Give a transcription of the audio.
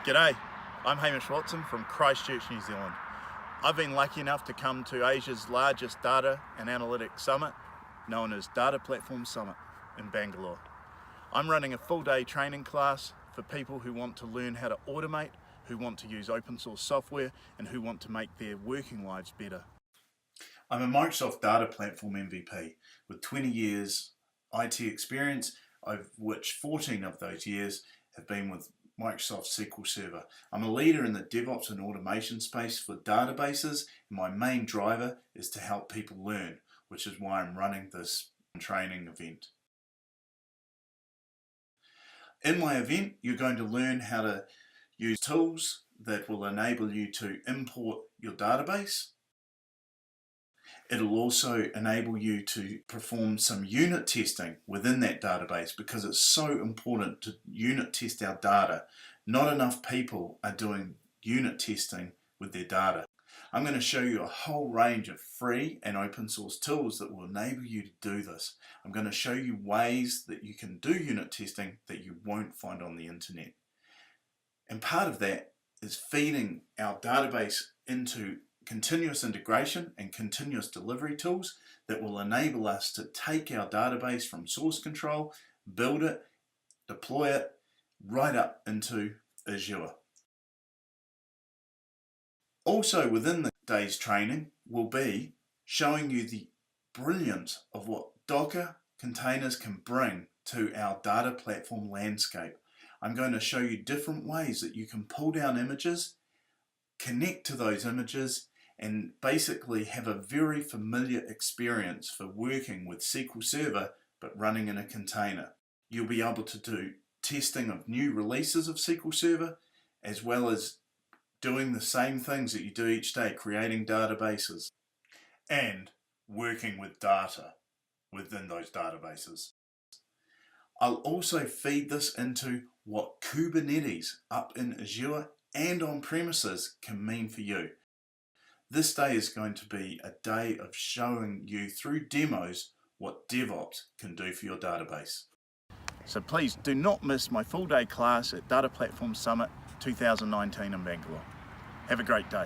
G'day, I'm Hamish from Christchurch, New Zealand. I've been lucky enough to come to Asia's largest data and analytics summit, known as Data Platform Summit in Bengaluru. I'm running a full-day training class for people who want to learn how to automate, who want to use open source software, and who want to make their working lives better. I'm a Microsoft Data Platform MVP with 20 years IT experience, of which 14 of those years have been with Microsoft SQL Server. I'm a leader in the DevOps and automation space for databases, and my main driver is to help people learn, which is why I'm running this training event. In my event, you're going to learn how to use tools that will enable you to import your database. It'll also enable you to perform some unit testing within that database, because it's so important to unit test our data. Not enough people are doing unit testing with their data. I'm going to show you a whole range of free and open source tools that will enable you to do this. I'm going to show you ways that you can do unit testing that you won't find on the internet. And part of that is feeding our database into continuous integration and continuous delivery tools that will enable us to take our database from source control, build it, deploy it, right up into Azure. Also within the day's training will be showing you the brilliance of what Docker containers can bring to our data platform landscape. I'm going to show you different ways that you can pull down images, connect to those images, and basically have a very familiar experience for working with SQL Server but running in a container. You'll be able to do testing of new releases of SQL Server, as well as doing the same things that you do each day, creating databases and working with data within those databases. I'll also feed this into what Kubernetes up in Azure and on premises can mean for you. This day is going to be a day of showing you through demos what DevOps can do for your database. So please do not miss my full day class at Data Platform Summit 2019 in Bangalore. Have a great day.